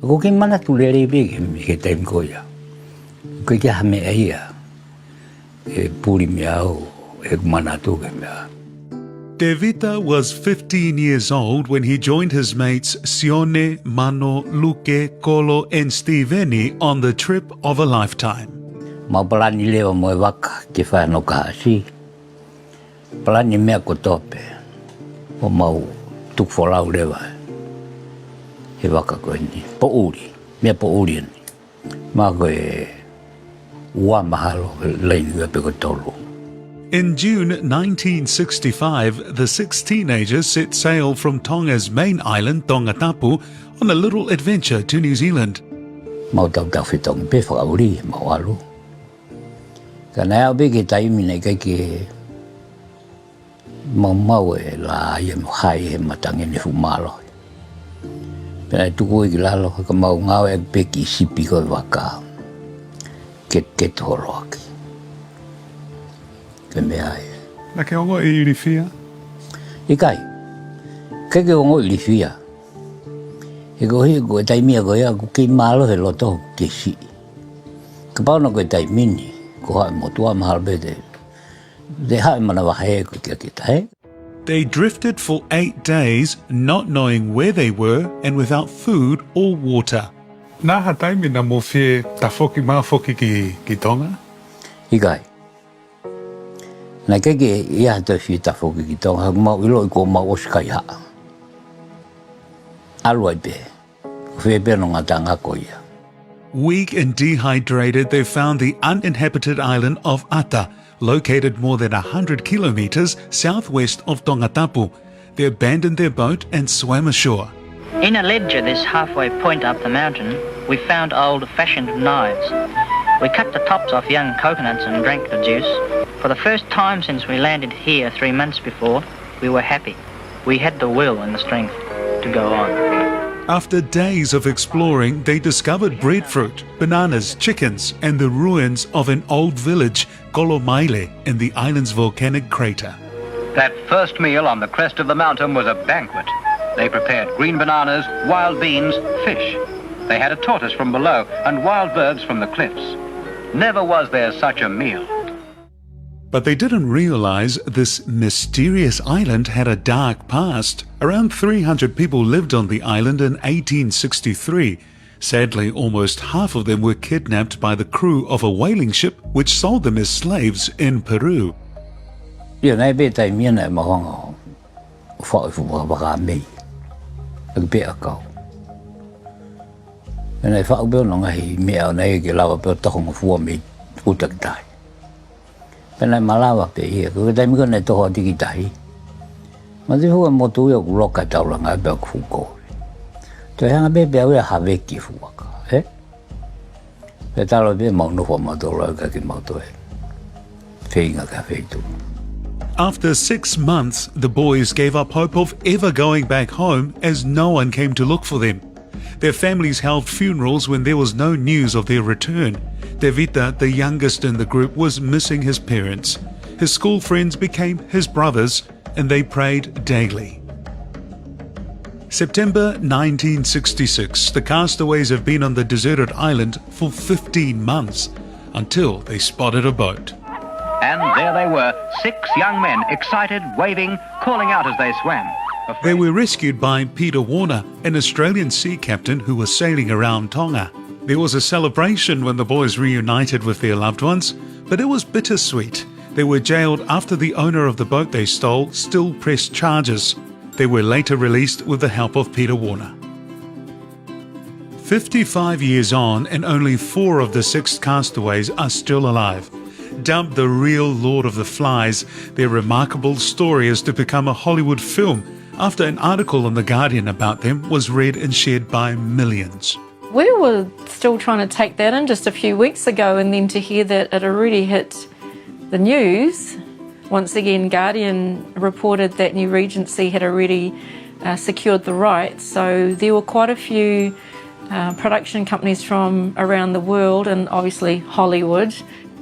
Ko ki mana tu le be ke time ko ya. Ko ki ha me ia. E puri miao e mana tu ke mea. Devita was 15 years old when he joined his mates Sione, Mano, Luke, Kolo and Steveni on the trip of a lifetime. Mapalani leo mo waka ke fa no ka si. Palani mea ko tope. O mau tuk fola lewa. He waka ko ni. Po uri, mea po uri ni. Ma ko e ua mahalo leini pe ko tolu. In June 1965, the 6 teenagers set sail from Tonga's main island, Tongatapu, on a little adventure to New Zealand. Mau tau tau whetong pe whakauri, mau alu. Ka nai au pe ke taimi nei kai ke mau e la ia mo hai he matangi ni fumalo. Pena tuku i lalo ka mau ngau e pe ki sipi ko waka. Ket holo aki. Na ke ongo I rifia? I kai. Ke ongo I rifia. He ko hi ko taimi ko ia ko ki malo he loto ke si. Ka pau na ko taimi ni ko ha mo tua mahal be de ha mana wa he ko ki tai. They drifted for 8 days, not knowing where they were and without food or water. Nā ha taimi na mo whie ta whoki mā whoki ki Tonga? I kai. Nai keke ia te whi ta whoki ki Tonga, mau ilo I ko mau oskai haa. Alua I pe, whi pe no ngata ngako ia. Weak and dehydrated, they found the uninhabited island of Ata, located more than 100 kilometers southwest of Tongatapu. They abandoned their boat and swam ashore. In a ledge at this halfway point up the mountain, we found old-fashioned knives. We cut the tops off young coconuts and drank the juice. For the first time since we landed here 3 months before, we were happy. We had the will and the strength to go on. After days of exploring, they discovered breadfruit, bananas, chickens, and the ruins of an old village, Kolomaile, in the island's volcanic crater. That first meal on the crest of the mountain was a banquet. They prepared green bananas, wild beans, fish. They had a tortoise from below and wild birds from the cliffs. Never was there such a meal. But they didn't realize this mysterious island had a dark past. Around 300 people lived on the island in 1863. Sadly, almost half of them were kidnapped by the crew of a whaling ship which sold them as slaves in Peru. Ia nai pe tai mia nai mahonga. Whai waka mei. Ag pe akau. E nai whau peo nonga hi mea nei ke lawa peo tohonga fua mei utak tai. Penai malawa pe ia, ko tai mi ko nei toho tiki tai. Ma te hua motu ia ku loka tauranga e peo kuko. Te hanga pe peo ia haweki fuaka, he? Pe talo pe maunu hua matola ka ki mauto e. Whenga ka wheitu. After 6 months, the boys gave up hope of ever going back home as no one came to look for them. Their families held funerals when there was no news of their return. Devita, the youngest in the group, was missing his parents. His school friends became his brothers, and they prayed daily. September 1966, the castaways have been on the deserted island for 15 months, until they spotted a boat. And there they were, 6 young men, excited, waving, calling out as they swam. They were rescued by Peter Warner, an Australian sea captain who was sailing around Tonga. There was a celebration when the boys reunited with their loved ones, but it was bittersweet. They were jailed after the owner of the boat they stole still pressed charges. They were later released with the help of Peter Warner. 55 years on, and only 4 of the 6 castaways are still alive. Dubbed the real Lord of the Flies, their remarkable story is to become a Hollywood film after an article in The Guardian about them was read and shared by millions. We were still trying to take that in just a few weeks ago, and then to hear that it already hit the news. Once again, Guardian reported that New Regency had already secured the rights, so there were quite a few production companies from around the world and obviously Hollywood.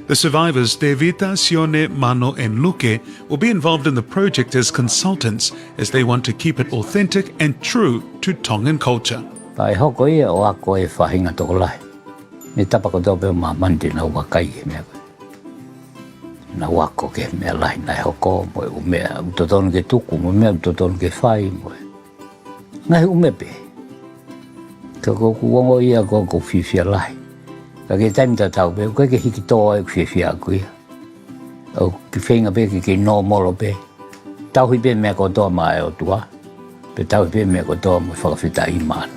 The survivors, Devita, Sione, Mano and Luke, will be involved in the project as consultants as they want to keep it authentic and true to Tongan culture. Pai hoko ia o ako e whahinga toko lai. Me tapako tau peo mamandi na wakai ke mea koe. Na wako ke mea lai nai hoko moe u mea utotonu ke tuku moe mea utotonu ke whai moe. Ngai umepe. Ka koku wongo ia koko whiwhia lai. Ka ke taimi ta tau pe, koe ke hiki toa e whiwhia aku ia. O ki whenga pe ke no molo pe. Tau hi pe mea kotoa mai o tua. Pe tau hi pe mea kotoa mo whakawhita i mana.